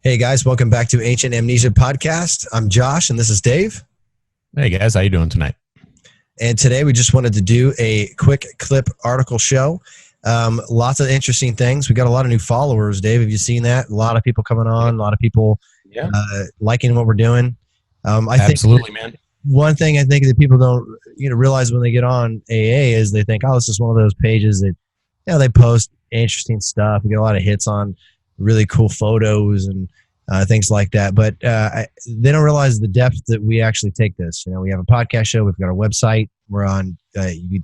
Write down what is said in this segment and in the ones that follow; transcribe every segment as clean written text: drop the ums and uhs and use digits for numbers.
Hey guys, welcome back to Ancient Amnesia Podcast. I'm Josh and this is Dave. Hey guys, how you doing tonight? And today we just wanted to do a quick clip article show. Lots of interesting things. We got a lot of new followers. Dave, have you seen that? A lot of people coming on, a lot of people liking what we're doing. Absolutely, man. One thing I think that people don't realize when they get on AA is they think, oh, it's just one of those pages that they post interesting stuff. We get a lot of hits on really cool photos and things like that. But they don't realize the depth that we actually take this. We have a podcast show. We've got our website. We're on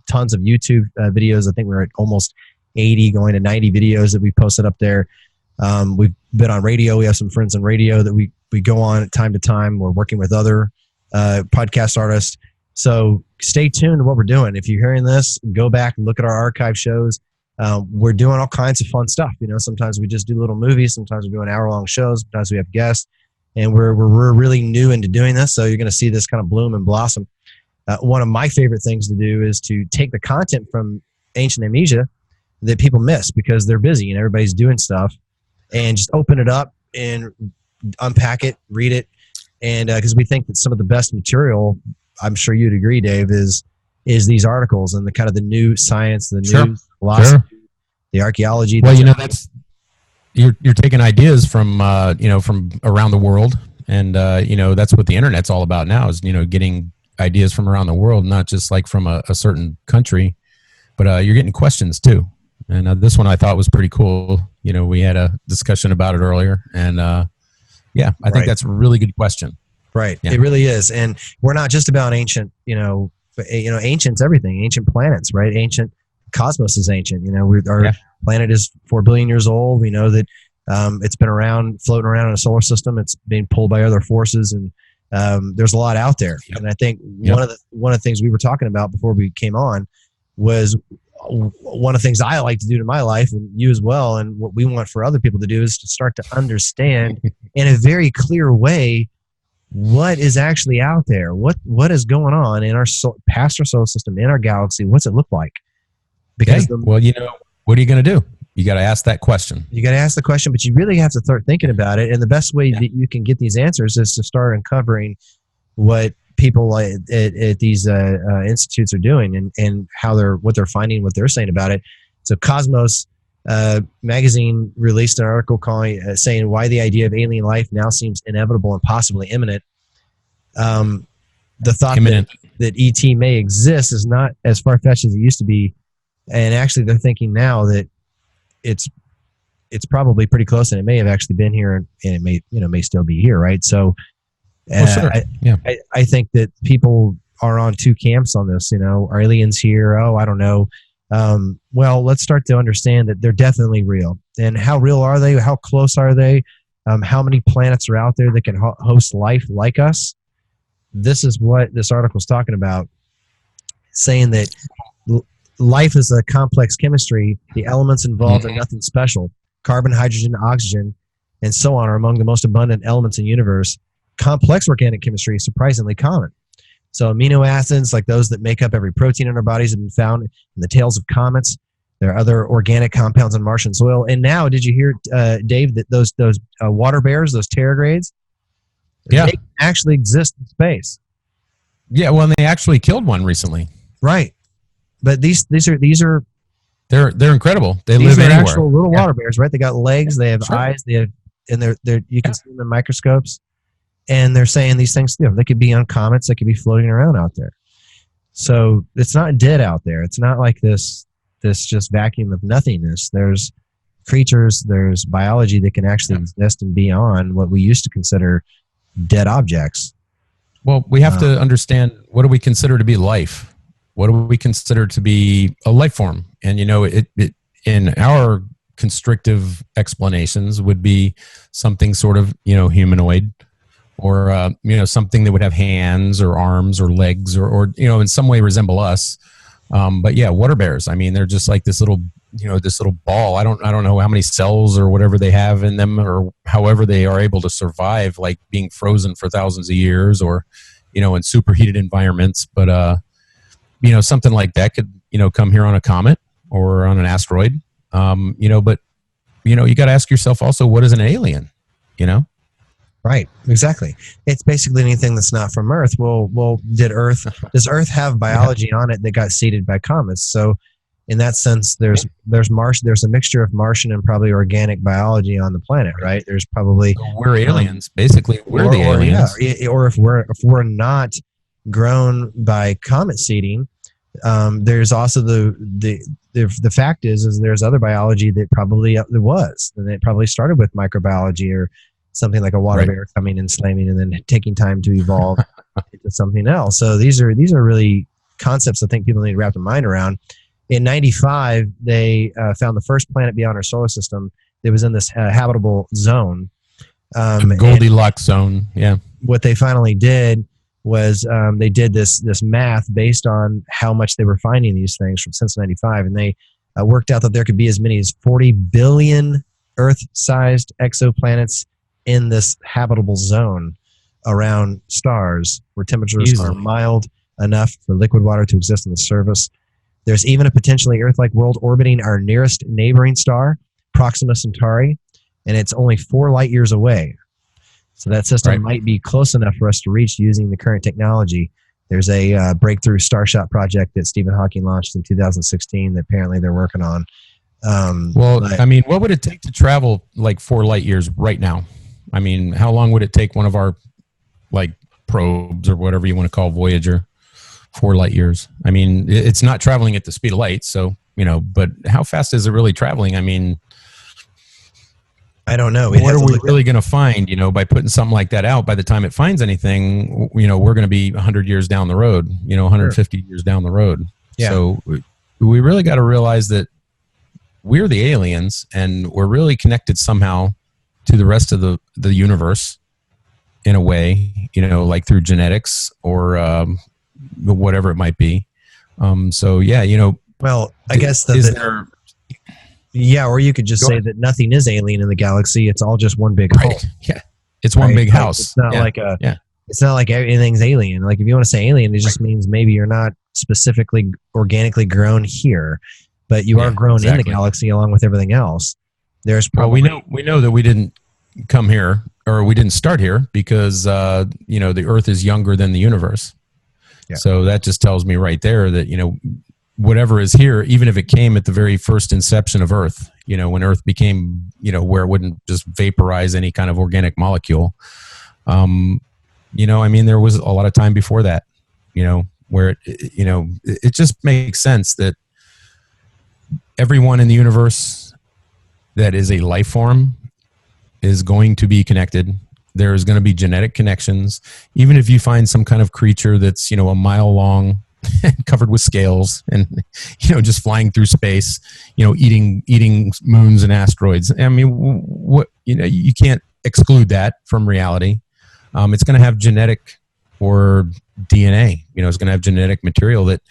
tons of YouTube videos. I think we're at almost 80, going to 90 videos that we posted up there. We've been on radio. We have some friends on radio that we go on at time to time. We're working with other podcast artists. So stay tuned to what we're doing. If you're hearing this, go back and look at our archive shows. We're doing all kinds of fun stuff. Sometimes we just do little movies. Sometimes we do an hour-long shows. Sometimes we have guests. And we're really new into doing this. So you're going to see this kind of bloom and blossom. One of my favorite things to do is to take the content from Ancient Amnesia that people miss because they're busy and everybody's doing stuff, and just open it up and unpack it, read it. And because we think that some of the best material, I'm sure you'd agree, Dave, is these articles and the kind of the new science, the new philosophy, the archaeology. Well, that's you're taking ideas from from around the world, and that's what the internet's all about now, is getting ideas from around the world, not just like from a certain country, but you're getting questions too. And this one I thought was pretty cool. We had a discussion about it earlier, and I think that's a really good question. Right, it really is. And we're not just about ancient. Ancient's everything. Ancient planets, right? Ancient cosmos is ancient. Our planet is 4 billion years old. We know that it's been around, floating around in a solar system. It's being pulled by other forces, and there's a lot out there. Yep. And I think one of the things we were talking about before we came on was one of the things I like to do in my life, and you as well, and what we want for other people to do, is to start to understand in a very clear way what is actually out there, what is going on in our past our solar system, in our galaxy. What's it look like? Because what are you going to do? You got to ask that question. You got to ask the question, but you really have to start thinking about it. And the best way that you can get these answers is to start uncovering what people at these institutes are doing, and what they're finding, what they're saying about it. So Cosmos magazine released an article saying why the idea of alien life now seems inevitable and possibly imminent. The thought that ET may exist is not as far-fetched as it used to be. And actually, they're thinking now that it's probably pretty close, and it may have actually been here, and it may still be here, right? So, I think that people are on two camps on this. Are aliens here? Oh, I don't know. Well, let's start to understand that they're definitely real. And how real are they? How close are they? How many planets are out there that can host life like us? This is what this article is talking about, saying that life is a complex chemistry. The elements involved are nothing special. Carbon, hydrogen, oxygen, and so on are among the most abundant elements in the universe. Complex organic chemistry is surprisingly common. So amino acids, like those that make up every protein in our bodies, have been found in the tails of comets. There are other organic compounds in Martian soil. And now, did you hear, Dave, that those water bears, those tardigrades, they actually exist in space? Yeah, well, they actually killed one recently. Right. But these are they're incredible. They live anywhere. These are actual little water bears, right? They got legs, they have eyes, they have, and they're you can see them in microscopes. And they're saying these things, they could be on comets, they could be floating around out there. So it's not dead out there. It's not like this just vacuum of nothingness. There's creatures, there's biology that can actually exist and be on what we used to consider dead objects. Well, we have to understand, what do we consider to be life? What do we consider to be a life form? And, it in our constrictive explanations would be something sort of, humanoid, or, something that would have hands or arms or legs or in some way resemble us. But yeah, water bears, they're just like this little ball. I don't know how many cells or whatever they have in them, or however they are able to survive, like being frozen for thousands of years, or, in superheated environments. But, something like that could, come here on a comet or on an asteroid. But, you got to ask yourself also, what is an alien? you know? Right, exactly. It's basically anything that's not from Earth. Well, does Earth have biology on it that got seeded by comets? So, in that sense, there's a mixture of Martian and probably organic biology on the planet, right? There's probably So we're aliens. Basically, we're the aliens. or if we're not grown by comet seeding, there's also the fact is there's other biology that probably there was, and it probably started with microbiology or something like a water bear coming and slamming and then taking time to evolve into something else. So these are really concepts I think people need to wrap their mind around. In 95, they found the first planet beyond our solar system that was in this habitable zone. Goldilocks zone, yeah. What they finally did was they did this math based on how much they were finding these things since 95, and they worked out that there could be as many as 40 billion Earth-sized exoplanets in this habitable zone around stars where temperatures are mild enough for liquid water to exist on the surface. There's even a potentially Earth-like world orbiting our nearest neighboring star, Proxima Centauri, and it's only 4 light years away. So that system might be close enough for us to reach using the current technology. There's a breakthrough Starshot project that Stephen Hawking launched in 2016 that apparently they're working on. I mean, what would it take to travel like 4 light years right now? I mean, how long would it take one of our like probes or whatever you want to call Voyager? 4 light years. I mean, it's not traveling at the speed of light, so, but how fast is it really traveling? I mean, I don't know. What are we really going to find, by putting something like that out? By the time it finds anything, we're going to be 100 years down the road, 150 years down the road. Yeah. So we really got to realize that we're the aliens and we're really connected somehow to the rest of the universe in a way, like through genetics or whatever it might be. So yeah, well, I guess or you could just say that nothing is alien in the galaxy. It's all just one big hole. Yeah, it's one big house. It's not it's not like everything's alien. Like if you want to say alien, it just means maybe you're not specifically organically grown here, but you are grown in the galaxy along with everything else. There's probably we know that we didn't come here or we didn't start here because the Earth is younger than the universe. Yeah. So that just tells me right there that, whatever is here, even if it came at the very first inception of Earth, when Earth became, where it wouldn't just vaporize any kind of organic molecule. I mean, there was a lot of time before that, where, it just makes sense that everyone in the universe that is a life form is going to be connected. There's going to be genetic connections. Even if you find some kind of creature that's, a mile long, covered with scales and, just flying through space, eating moons and asteroids. I mean, what, you can't exclude that from reality. It's going to have genetic or DNA, it's going to have genetic material that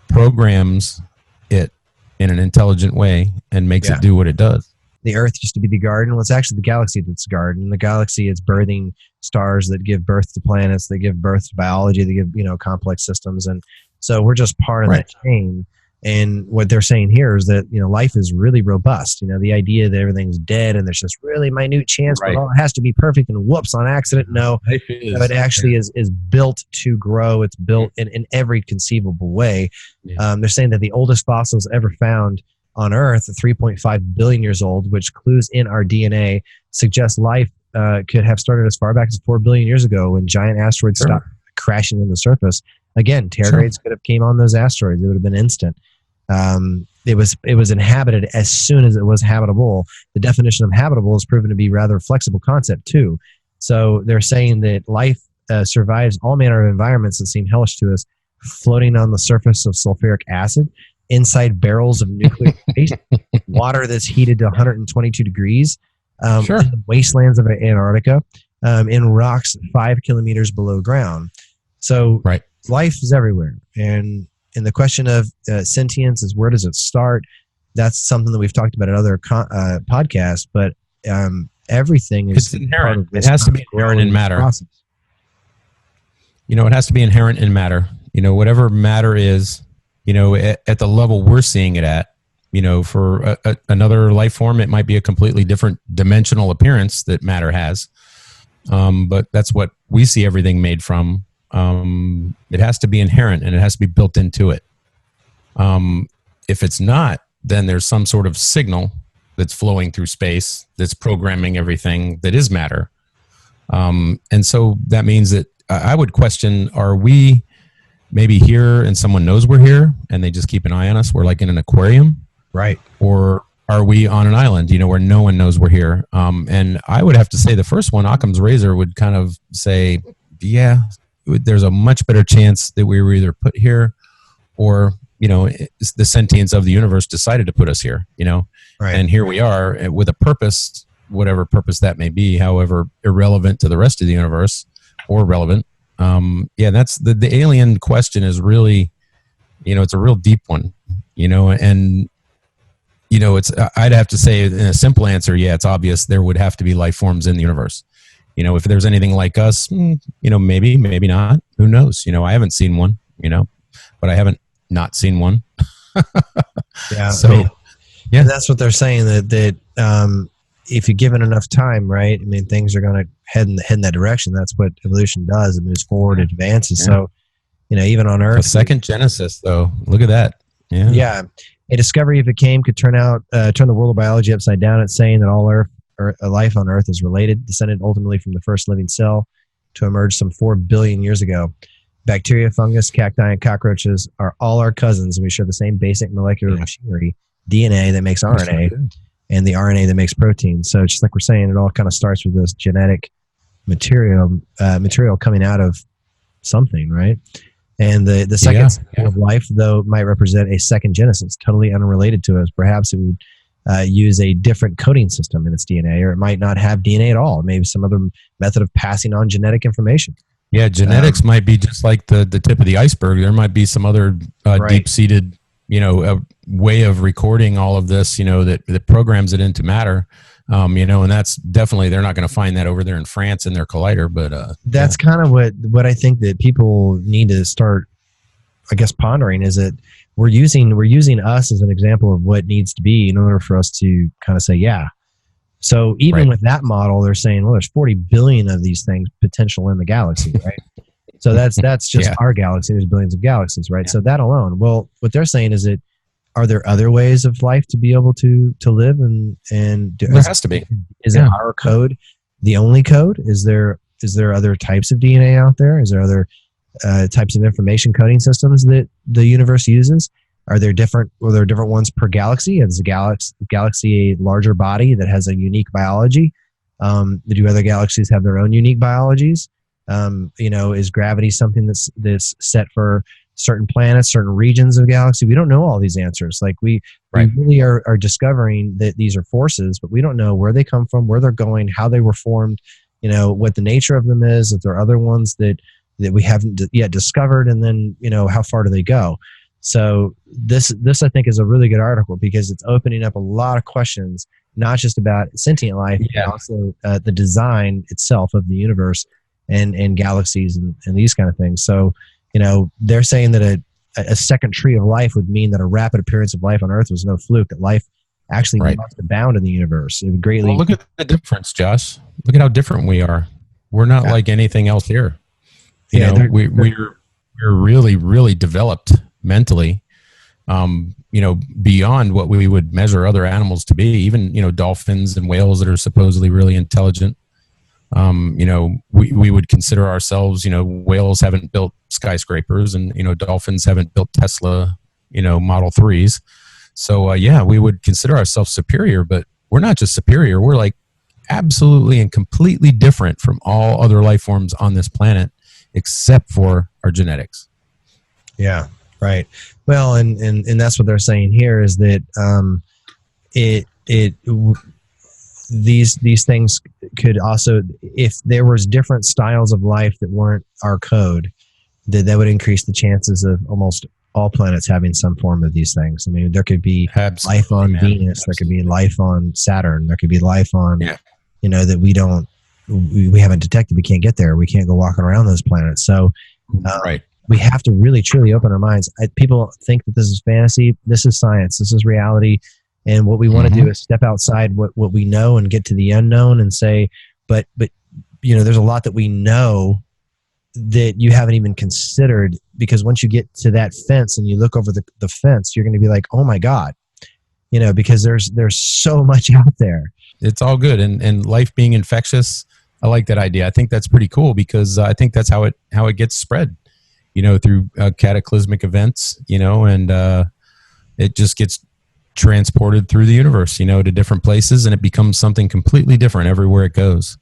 programs it in an intelligent way and makes it do what it does. The Earth used to be the garden. Well, it's actually the galaxy that's the garden. The galaxy is birthing stars that give birth to planets, that give birth to biology, that give, complex systems. And so we're just part of that chain. And what they're saying here is that, life is really robust. The idea that everything's dead and there's this really minute chance, but it has to be perfect and whoops on accident. No, it actually is built to grow. It's built in every conceivable way. Yeah. They're saying that the oldest fossils ever found on Earth, 3.5 billion years old, which clues in our DNA, suggests life could have started as far back as 4 billion years ago when giant asteroids stopped crashing on the surface. Again, pterodates could have came on those asteroids. It would have been instant. It was inhabited as soon as it was habitable. The definition of habitable is proven to be rather a flexible concept too. So they're saying that life survives all manner of environments that seem hellish to us, floating on the surface of sulfuric acid, inside barrels of nuclear waste, water that's heated to 122 degrees, in the wastelands of Antarctica, in rocks 5 kilometers below ground. So life is everywhere. And the question of sentience is, where does it start? That's something that we've talked about in other podcasts, but everything is inherent. It has to be inherent in matter. Process. It has to be inherent in matter. Whatever matter is, at the level we're seeing it at, For another life form, it might be a completely different dimensional appearance that matter has. But that's what we see everything made from. It has to be inherent and it has to be built into it. If it's not, then there's some sort of signal that's flowing through space that's programming everything that is matter. And so that means that I would question, are we maybe here and someone knows we're here and they just keep an eye on us? We're like in an aquarium. Right. Or are we on an island, where no one knows we're here? And I would have to say the first one, Occam's razor, would kind of say, yeah, there's a much better chance that we were either put here or, the sentience of the universe decided to put us here, Right. And here we are with a purpose, whatever purpose that may be, however irrelevant to the rest of the universe or relevant. That's the alien question is really, it's a real deep one, and I'd have to say in a simple answer, yeah, it's obvious there would have to be life forms in the universe. If there's anything like us, maybe not. Who knows? I haven't seen one, but I haven't not seen one. Yeah. So, yeah, that's what they're saying that if you give it enough time, right? I mean, things are going to head in that direction. That's what evolution does. It moves forward, it advances. Yeah. So, even on Earth, a second Genesis, though. Look at that. Yeah. Yeah. A discovery, if it came, could turn the world of biology upside down. It's saying that all life on Earth is related, descended ultimately from the first living cell to emerge some 4 billion years ago. Bacteria, fungus, cacti, and cockroaches are all our cousins, and we share the same basic molecular machinery, DNA that makes RNA, and the RNA that makes protein. So just like we're saying, it all kind of starts with this genetic material coming out of something, right? And the second of life, though, might represent a second Genesis, totally unrelated to us. Perhaps it would use a different coding system in its DNA, or it might not have DNA at all. Maybe some other method of passing on genetic information. Yeah, genetics might be just like the tip of the iceberg. There might be some other deep-seated, way of recording all of this, that programs it into matter. And that's definitely, they're not going to find that over there in France in their collider, but that's kind of what I think that people need to start, I guess, pondering, is that we're using us as an example of what needs to be in order for us to kind of say, yeah. So even with that model, they're saying, well, there's 40 billion of these things potential in the galaxy, right? So that's just our galaxy. There's billions of galaxies, right? Yeah. So that alone, well, what they're saying is that, are there other ways of life to be able to live and there has to be. Is it our code the only code? Is there other types of DNA out there? Is there other types of information coding systems that the universe uses? Are there different ones per galaxy? Is a galaxy a larger body that has a unique biology? Do other galaxies have their own unique biologies? Is gravity something that's set for certain planets, certain regions of galaxy? We don't know all these answers. Like we really are discovering that these are forces, but we don't know where they come from, where they're going, how they were formed, what the nature of them is, if there are other ones that we haven't yet discovered, and then, how far do they go? So this I think is a really good article, because it's opening up a lot of questions, not just about sentient life, but also the design itself of the universe and galaxies and these kind of things. So, they're saying that a second tree of life would mean that a rapid appearance of life on Earth was no fluke, that life actually must abound in the universe. It would greatly... Well, look at the difference, Josh. Look at how different we are. We're not like anything else here. We're really, really developed mentally, beyond what we would measure other animals to be, even, dolphins and whales that are supposedly really intelligent. We would consider ourselves, whales haven't built skyscrapers, and, dolphins haven't built Tesla, Model 3s. So, we would consider ourselves superior, but we're not just superior. We're like absolutely and completely different from all other life forms on this planet, except for our genetics. Yeah. Right. Well, and that's what they're saying here, is that these things could also, if there was different styles of life that weren't our code, that would increase the chances of almost all planets having some form of these things. I mean, there could be life on Venus, there could be life on Saturn, there could be life on, that we haven't detected. We can't get there. We can't go walking around those planets. So, we have to really truly open our minds. People think that this is fantasy. This is science. This is reality. And what we want to do is step outside what we know and get to the unknown and say, but there's a lot that we know that you haven't even considered, because once you get to that fence and you look over the fence, you're going to be like, oh my God, because there's so much out there. It's all good. And life being infectious, I like that idea. I think that's pretty cool, because I think that's how it gets spread, through cataclysmic events, and it just gets transported through the universe, to different places, and it becomes something completely different everywhere it goes.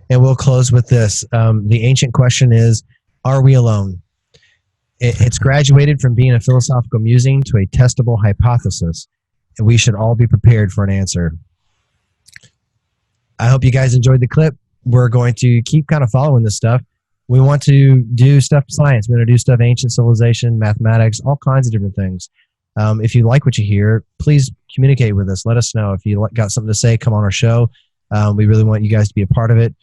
And we'll close with this. The ancient question is, are we alone? It's graduated from being a philosophical musing to a testable hypothesis, and we should all be prepared for an answer. I hope you guys enjoyed the clip. We're going to keep kind of following this stuff. We want to do stuff science. We're going to do stuff ancient civilization, mathematics, all kinds of different things. If you like what you hear, please communicate with us. Let us know. If you got something to say, come on our show. We really want you guys to be a part of it.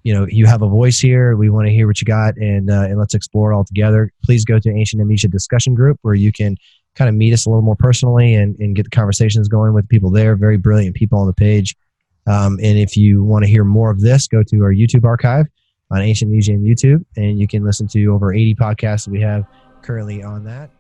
You have a voice here. We want to hear what you got, and let's explore it all together. Please go to Ancient Amnesia discussion group, where you can kind of meet us a little more personally and get the conversations going with people there. Very brilliant people on the page. And if you want to hear more of this, go to our YouTube archive on Ancient Amnesia on YouTube, and you can listen to over 80 podcasts that we have currently on that.